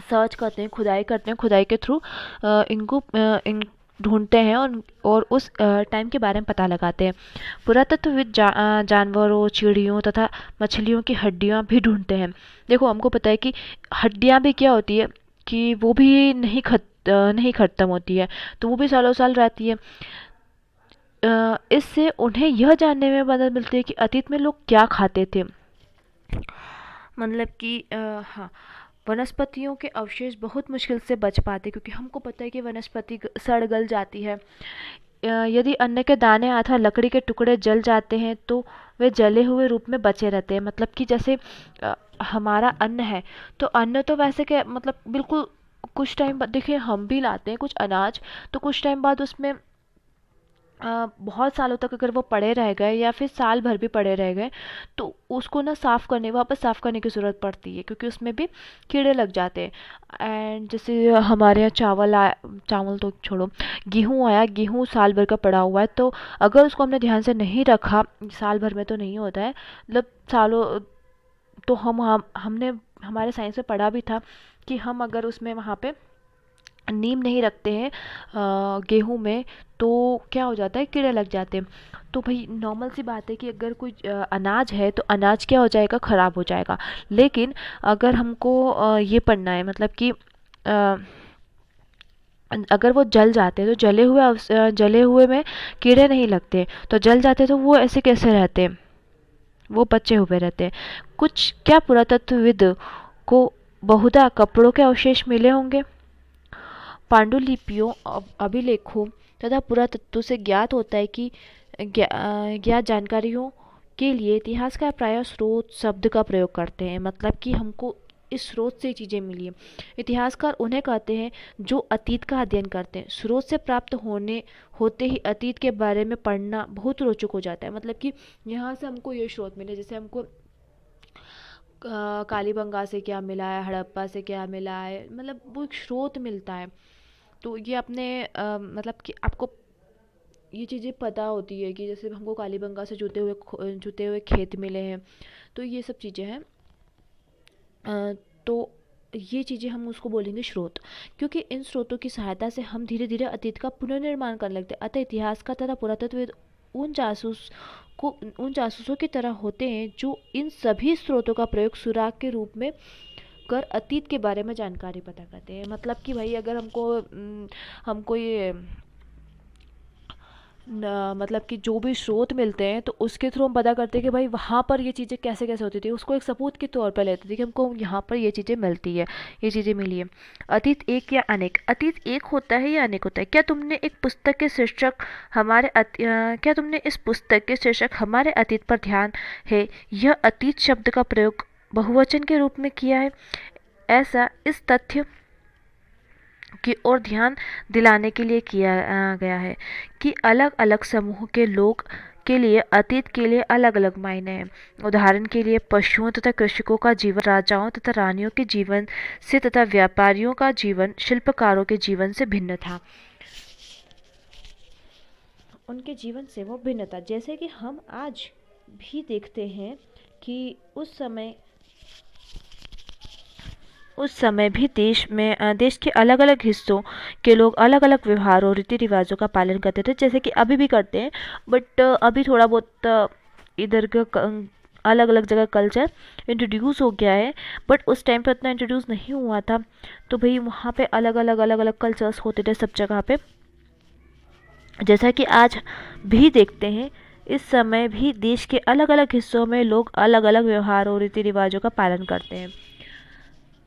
सर्च करते हैं, खुदाई करते हैं, खुदाई के थ्रू इनको इन ढूंढते हैं और उस टाइम के बारे में पता लगाते हैं। पुरातत्वविद जानवरों, चिड़ियों तथा मछलियों की हड्डियां भी ढूंढते हैं। देखो हमको पता है कि हड्डियां भी क्या होती है कि वो भी नहीं खत्म होती है, तो वो भी सालों साल रहती है। इससे उन्हें यह जानने में मदद मिलती है कि अतीत में लोग क्या खाते थे। मतलब कि हाँ, वनस्पतियों के अवशेष बहुत मुश्किल से बच पाते, क्योंकि हमको पता है कि वनस्पति सड़ गल जाती है। यदि अन्न के दाने अथवा लकड़ी के टुकड़े जल जाते हैं तो वे जले हुए रूप में बचे रहते हैं। मतलब कि जैसे हमारा अन्न है, तो अन्न तो वैसे के मतलब बिल्कुल कुछ टाइम बाद, देखिए हम भी लाते हैं कुछ अनाज, तो कुछ टाइम बाद उसमें बहुत सालों तक अगर वो पड़े रह गए या फिर साल भर भी पड़े रह गए, तो उसको ना वापस साफ़ करने की ज़रूरत पड़ती है, क्योंकि उसमें भी कीड़े लग जाते हैं। एंड जैसे हमारे यहाँ चावल तो छोड़ो, गेहूँ आया, गेहूँ साल भर का पड़ा हुआ है, तो अगर उसको हमने ध्यान से नहीं रखा, साल भर में तो नहीं होता है, मतलब सालों, तो हमने हमारे साइंस में पढ़ा भी था कि हम अगर उसमें वहाँ पे नीम नहीं रखते हैं गेहूं में, तो क्या हो जाता है, कीड़े लग जाते हैं। तो भाई नॉर्मल सी बात है कि अगर कोई अनाज है तो अनाज क्या हो जाएगा, ख़राब हो जाएगा। लेकिन अगर हमको ये पढ़ना है, मतलब कि अगर वो जल जाते हैं तो जले हुए में कीड़े नहीं लगते, तो जल जाते तो वो ऐसे कैसे रहते हैं, वो बचे हुए रहते हैं। कुछ क्या पुरातत्वविद को बहुधा कपड़ों के अवशेष मिले होंगे। पांडुलिपियों, अभिलेखों तथा पुरातत्व से ज्ञात होता है कि ज्ञात जानकारियों के लिए इतिहासकार प्रायः स्रोत शब्द का प्रयोग करते हैं। मतलब कि हमको इस स्रोत से चीज़ें मिली हैं। इतिहासकार उन्हें कहते हैं जो अतीत का अध्ययन करते हैं। स्रोत से प्राप्त होते ही अतीत के बारे में पढ़ना बहुत रोचक हो जाता है। मतलब कि यहाँ से हमको ये स्रोत मिले, जैसे हमको कालीबंगा से क्या मिला है, हड़प्पा से क्या मिला है, मतलब वो एक स्रोत मिलता है। तो ये अपने मतलब कि आपको ये चीज़ें पता होती है कि जैसे हमको कालीबंगा से जुते हुए खेत मिले हैं, तो ये सब चीज़ें हैं। तो ये चीज़ें हम उसको बोलेंगे स्रोत, क्योंकि इन स्रोतों की सहायता से हम धीरे धीरे अतीत का पुनर्निर्माण करने लगते हैं। अतः इतिहास का तथा पुरातत्वविद उन जासूस उन जासूसों की तरह होते हैं जो इन सभी स्रोतों का प्रयोग सुराग के रूप में कर अतीत के बारे में जानकारी पता करते हैं। मतलब कि भाई अगर हमको ये मतलब कि जो भी स्रोत मिलते हैं तो उसके थ्रू हम पता करते हैं कि भाई वहाँ पर ये चीज़ें कैसे कैसे होती थी, उसको एक सबूत के तौर पर लेते थे कि हमको यहाँ पर ये चीज़ें मिलती है, ये चीज़ें मिली है। अतीत एक या अनेक, अतीत एक होता है या अनेक होता है। क्या तुमने इस पुस्तक के शीर्षक हमारे अतीत पर ध्यान है, यह अतीत शब्द का प्रयोग बहुवचन के रूप में किया है। ऐसा इस तथ्य की ओर ध्यान दिलाने के लिए किया गया है कि अलग अलग समूह के लोग के लिए अतीत के लिए अलग अलग मायने हैं। उदाहरण के लिए पशुओं तथा कृषकों का जीवन राजाओं तथा रानियों के जीवन से तथा व्यापारियों का जीवन शिल्पकारों के जीवन से भिन्न था। उनके जीवन से वो भिन्न था। जैसे कि हम आज भी देखते हैं कि उस समय भी देश के अलग अलग हिस्सों के लोग अलग अलग व्यवहार और रीति रिवाजों का पालन करते थे, जैसे कि अभी भी करते हैं। बट अभी थोड़ा बहुत इधर का अलग अलग जगह कल्चर इंट्रोड्यूस हो गया है, बट उस टाइम पे उतना इंट्रोड्यूस नहीं हुआ था। तो भाई वहाँ पे अलग अलग कल्चर्स होते थे सब जगह पे, जैसा कि आज भी देखते हैं। इस समय भी देश के अलग अलग हिस्सों में लोग अलग अलग व्यवहार और रीति रिवाजों का पालन करते हैं।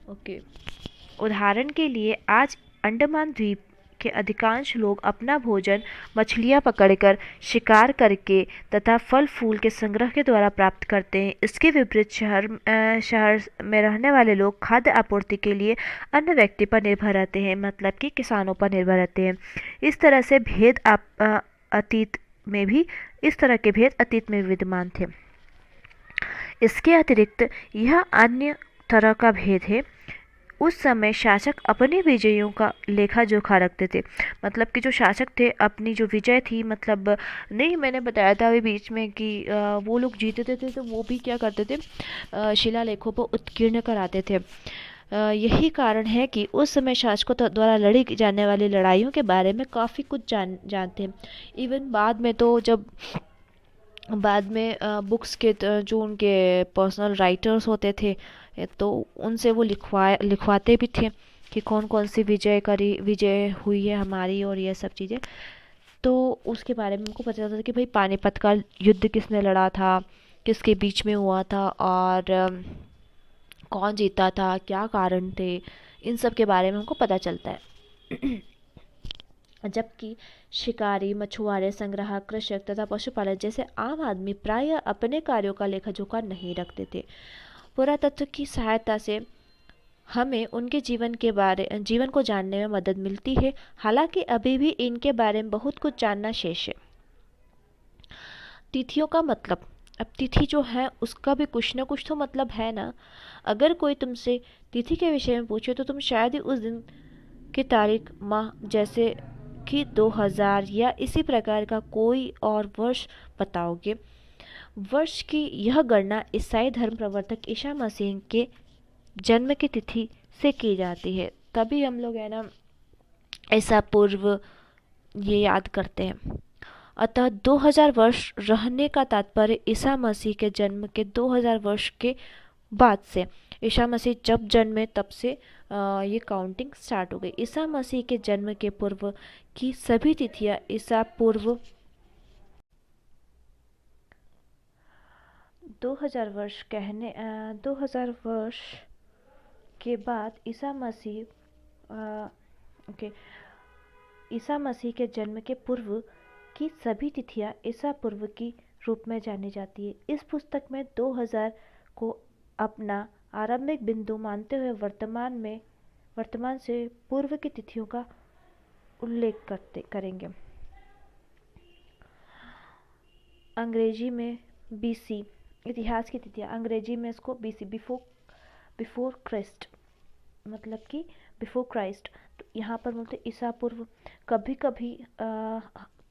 ओके, उदाहरण के लिए आज अंडमान द्वीप के अधिकांश लोग अपना भोजन मछलियां पकड़कर, शिकार करके तथा फल फूल के संग्रह के द्वारा प्राप्त करते हैं। इसके विपरीत शहर में रहने वाले लोग खाद्य आपूर्ति के लिए अन्य व्यक्ति पर निर्भर रहते हैं, मतलब कि किसानों पर निर्भर रहते हैं। इस तरह के भेद अतीत में विद्यमान थे। इसके अतिरिक्त यह अन्य तरह का भेद है। उस समय शासक अपने विजयों का लेखा जोखा रखते थे। मतलब कि जो शासक थे, अपनी जो विजय थी, मतलब नहीं, मैंने बताया था अभी बीच में कि वो लोग जीतते थे तो वो भी क्या करते थे, शिलालेखों पर उत्कीर्ण कराते थे। यही कारण है कि उस समय शासकों द्वारा लड़ी जाने वाली लड़ाइयों के बारे में काफ़ी कुछ जानते हैं। इवन बाद में तो जब बाद में बुक्स के जो उनके पर्सनल राइटर्स होते थे, तो उनसे वो लिखवाते भी थे कि कौन कौन सी विजय हुई है हमारी और ये सब चीज़ें। तो उसके बारे में उनको पता चलता था कि भाई पानीपत का युद्ध किसने लड़ा था, किसके बीच में हुआ था, और कौन जीता था, क्या कारण थे, इन सब के बारे में हमको पता चलता है। जबकि शिकारी, मछुआरे, संग्राहक, कृषक तथा पशुपालक जैसे आम आदमी प्रायः अपने कार्यों का लेखा जोखा नहीं रखते थे। पुरातत्व की सहायता से हमें उनके जीवन को जानने में मदद मिलती है। हालांकि अभी भी इनके बारे में बहुत कुछ जानना शेष है। तिथियों का मतलब, अब तिथि जो है उसका भी कुछ ना कुछ तो मतलब है ना। अगर कोई तुमसे तिथि के विषय में पूछे तो तुम शायद ही उस दिन की तारीख, माह, जैसे कि 2000 या इसी प्रकार का कोई और वर्ष बताओगे। वर्ष की यह गणना ईसाई धर्म प्रवर्तक ईसा मसीह के जन्म की तिथि से की जाती है। तभी हम लोग है ना ऐसा पूर्व ये याद करते हैं। अतः 2000 वर्ष रहने का तात्पर्य ईसा मसीह के जन्म के 2000 वर्ष के बाद से, ईसा मसीह जब जन्मे तब से ये काउंटिंग स्टार्ट हो गई। ईसा मसीह के जन्म के पूर्व की सभी तिथियां ईसा पूर्व 2000 वर्ष 2000 वर्ष के बाद ओके, ईसा मसीह के जन्म के पूर्व की सभी तिथियां ईसा पूर्व की रूप में जानी जाती है। इस पुस्तक में 2000 को अपना आरंभिक बिंदु मानते हुए वर्तमान से पूर्व की तिथियों का उल्लेख करेंगे। अंग्रेजी में बीसी, इतिहास की तिथियां अंग्रेजी में इसको बीसी, बिफोर क्राइस्ट, मतलब कि बिफोर क्राइस्ट। तो यहाँ पर बोलते ईसा पूर्व। कभी कभी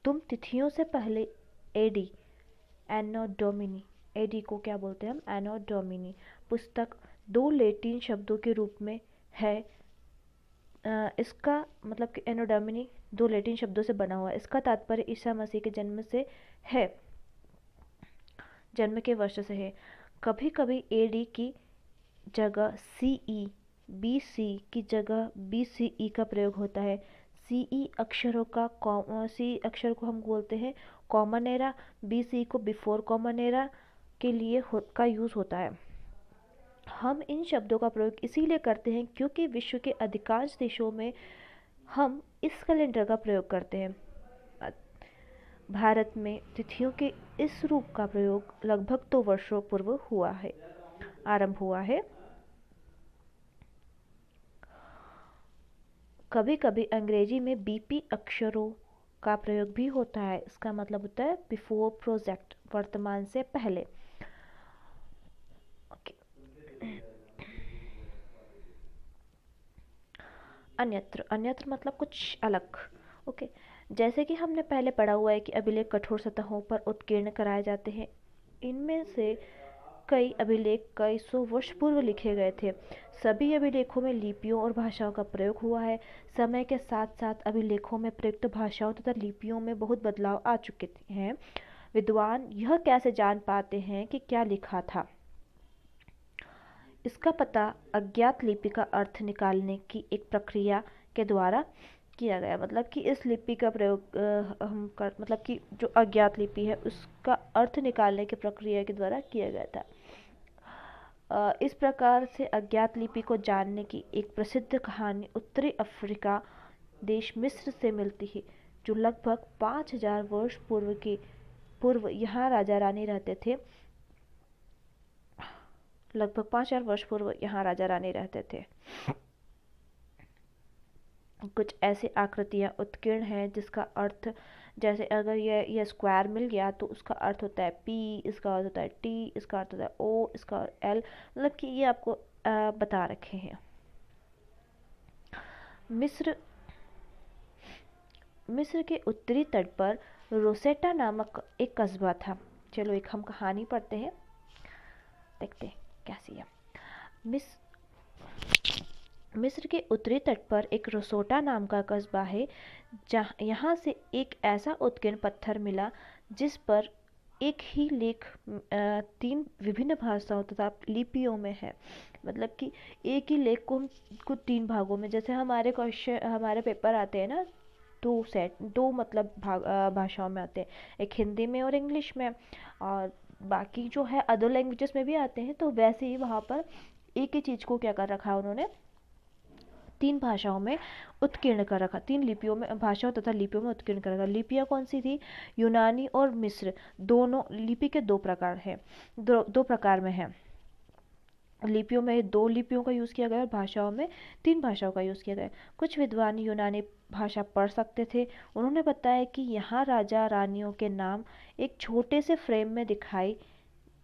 तुम तिथियों से पहले एडी, एनो डोमिनी, एडी को क्या बोलते हैं हम, एनो डोमिनी, पुस्तक 2 लैटिन शब्दों के रूप में है। इसका मतलब कि एनो डोमिनी 2 लैटिन शब्दों से बना हुआ है। इसका तात्पर्य ईसा मसीह के जन्म के वर्ष से है। कभी कभी एडी की जगह सीई, बीसी की जगह बीसीई का प्रयोग होता है। सीई अक्षर को हम बोलते हैं कॉमन एरा, बीसी को बिफोर कॉमन एरा के लिए का यूज़ होता है। हम इन शब्दों का प्रयोग इसीलिए करते हैं क्योंकि विश्व के अधिकांश देशों में हम इस कैलेंडर का प्रयोग करते हैं। भारत में तिथियों के इस रूप का प्रयोग लगभग 2 वर्षों पूर्व आरंभ हुआ है। कभी कभी अंग्रेजी में बीपी अक्षरों का प्रयोग भी होता है। इसका मतलब होता है बिफोर प्रोजेक्ट, वर्तमान से पहले। अन्यत्र मतलब कुछ अलग। ओके, जैसे कि हमने पहले पढ़ा हुआ है कि अभिलेख कठोर सतहों पर उत्कीर्ण कराए जाते हैं। इनमें से कई अभिलेख कई सौ वर्ष पूर्व लिखे गए थे। सभी अभिलेखों में लिपियों और भाषाओं का प्रयोग हुआ है। समय के साथ साथ अभिलेखों में प्रयुक्त भाषाओं तथा लिपियों में बहुत बदलाव आ चुके हैं। विद्वान यह कैसे जान पाते हैं कि क्या लिखा था? इसका पता अज्ञात लिपि का अर्थ निकालने की एक प्रक्रिया के द्वारा किया गया। मतलब कि इस लिपि का प्रयोग मतलब कि जो अज्ञात लिपि है उसका अर्थ निकालने की प्रक्रिया के द्वारा किया गया था। इस प्रकार से अज्ञात लिपि को जानने की एक प्रसिद्ध कहानी उत्तरी अफ्रीका देश मिस्र से मिलती है, जो लगभग 5000 वर्ष पूर्व यहाँ राजा रानी रहते थे। लगभग 5000 वर्ष पूर्व यहाँ राजा रानी रहते थे। कुछ ऐसी आकृतियाँ उत्कीर्ण हैं जिसका अर्थ जैसे अगर ये स्क्वायर मिल गया तो उसका अर्थ होता है पी, इसका अर्थ होता है टी, इसका अर्थ होता है ओ, इसका एल, मतलब कि ये आपको बता रखे हैं। मिस्र मिस्र के उत्तरी तट पर रोसेटा नामक एक कस्बा था। चलो एक हम कहानी पढ़ते हैं, देखते हैं कैसी है। मिस मिस्र के उत्तरी तट पर एक रोसोटा नाम का कस्बा है, जहाँ यहाँ से एक ऐसा उत्कीर्ण पत्थर मिला जिस पर एक ही लेख 3 विभिन्न भाषाओं तथा लिपियों में है। मतलब कि एक ही लेख को 3 भागों में, जैसे हमारे क्वेश्चन हमारे पेपर आते हैं ना, 2 मतलब भाषाओं में आते हैं, एक हिंदी में और इंग्लिश में, और बाकी जो है अदर लैंग्वेजेस में भी आते हैं। तो वैसे ही वहाँ पर एक ही चीज़ को क्या कर रखा है उन्होंने, 3 भाषाओं में उत्कीर्ण कर रखा, 3 लिपियों में, भाषाओं तथा लिपियों में उत्कीर्ण कर रखा। लिपियाँ कौन सी थी, यूनानी और मिस्र, दोनों लिपि के 2 प्रकार हैं, 2 प्रकार में है। लिपियों में 2 लिपियों का यूज़ किया गया और भाषाओं में 3 भाषाओं का यूज़ किया गया। कुछ विद्वान यूनानी भाषा पढ़ सकते थे। उन्होंने बताया कि यहाँ राजा रानियों के नाम एक छोटे से फ्रेम में दिखाए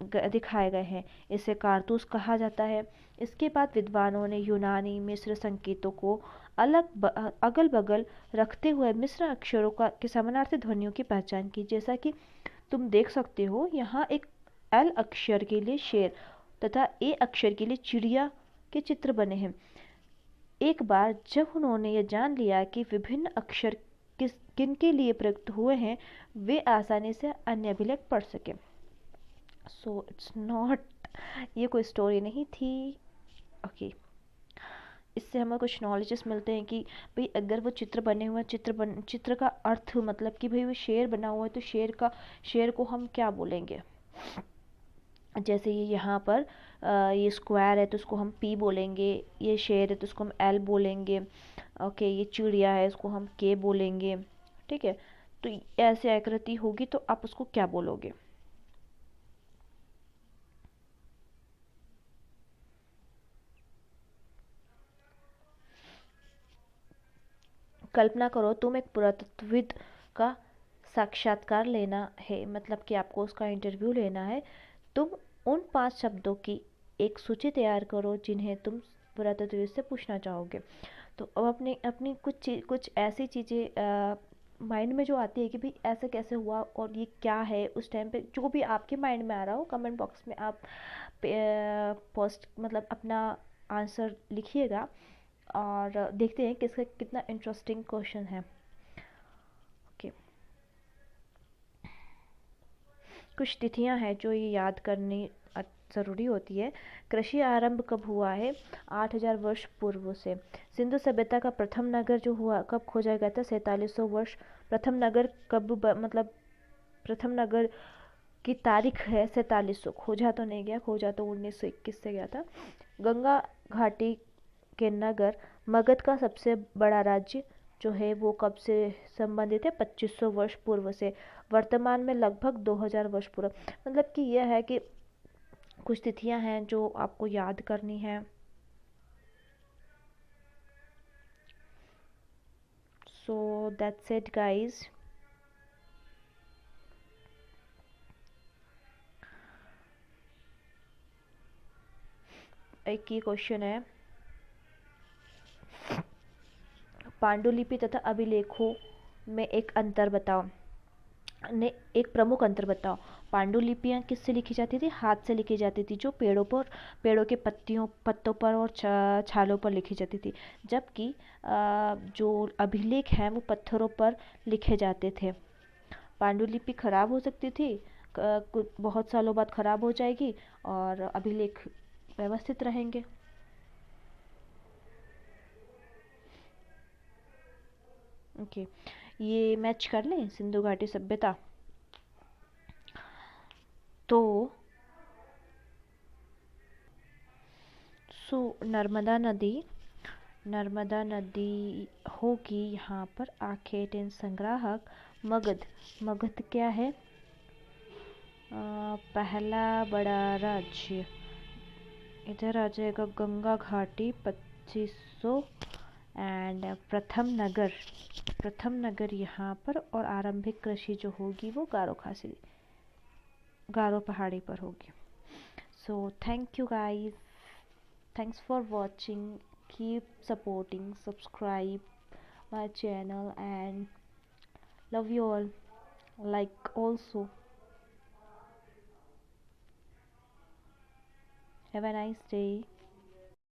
गए हैं, इसे कारतूस कहा जाता है। इसके बाद विद्वानों ने यूनानी मिस्र संकेतों को अगल बगल रखते हुए मिस्र अक्षरों के समानार्थी ध्वनियों की पहचान की। जैसा कि तुम देख सकते हो, यहाँ एक एल अक्षर के लिए शेर तथा ए अक्षर के लिए चिड़िया के चित्र बने हैं। एक बार जब उन्होंने यह जान लिया कि विभिन्न अक्षर किन के लिए प्रयुक्त हुए हैं, वे आसानी से अन्य अभिलेख पढ़ सके। सो इट्स नॉट, ये कोई स्टोरी नहीं थी। ओके, इससे हमें कुछ नॉलेजेस मिलते हैं कि भाई अगर वो चित्र बने हुए चित्र का अर्थ, मतलब कि भाई वो शेर बना हुआ है तो शेर को हम क्या बोलेंगे। जैसे ये यहाँ पर ये स्क्वायर है तो उसको हम पी बोलेंगे, ये शेर है तो उसको हम एल बोलेंगे, ओके, ये चिड़िया है इसको हम के बोलेंगे, ठीक है। तो ऐसे आकृति होगी तो आप उसको क्या बोलोगे। कल्पना करो तुम एक पुरातत्वविद का साक्षात्कार लेना है, मतलब कि आपको उसका इंटरव्यू लेना है। तुम उन 5 शब्दों की एक सूची तैयार करो जिन्हें तुम पुरातत्वविद से पूछना चाहोगे। तो अब अपनी अपनी कुछ ऐसी चीज़ें माइंड में जो आती है कि भाई ऐसा कैसे हुआ और ये क्या है, उस टाइम पे जो भी आपके माइंड में आ रहा हो कमेंट बॉक्स में आप पोस्ट मतलब अपना आंसर लिखिएगा, और देखते हैं किसका कितना इंटरेस्टिंग क्वेश्चन है। ओके, कुछ तिथियां हैं जो ये याद करनी ज़रूरी होती है। कृषि आरंभ कब हुआ है, 8000 वर्ष पूर्व से। सिंधु सभ्यता का प्रथम नगर जो हुआ कब खोजा गया था, 4700 वर्ष। प्रथम नगर मतलब प्रथम नगर की तारीख है 4700, खोजा तो नहीं गया, खोजा तो 1921 से गया था। गंगा घाटी के नगर मगध का सबसे बड़ा राज्य जो है वो कब से संबंधित है, 2500 वर्ष पूर्व से। वर्तमान में लगभग 2000 वर्ष पूर्व। मतलब कि यह है कि कुछ तिथियां हैं जो आपको याद करनी है। So that's it guys. एक ये क्वेश्चन है, पांडुलिपि तथा अभिलेखों में एक अंतर बताओ, ने एक प्रमुख अंतर बताओ। पांडुलिपियाँ किससे लिखी जाती थी, हाथ से लिखी जाती थी, जो पेड़ों के पत्तों पर और छालों पर लिखी जाती थी। जबकि जो अभिलेख हैं वो पत्थरों पर लिखे जाते थे। पांडुलिपि खराब हो सकती थी, कुछ बहुत सालों बाद खराब हो जाएगी, और अभिलेख व्यवस्थित रहेंगे। ओके, ये मैच कर लें सिंधु घाटी सभ्यता। तो नर्मदा नदी होगी यहाँ पर। आखेटेन संग्राहक मगध। मगध क्या है, पहला बड़ा राज्य। इधर आ जाएगा गंगा घाटी 2500 एंड प्रथम नगर यहाँ पर, और आरंभिक कृषि जो होगी वो गारो पहाड़ी पर होगी. So thank you guys, thanks for watching, keep supporting, subscribe my channel, and love you all, like also. Have a nice day.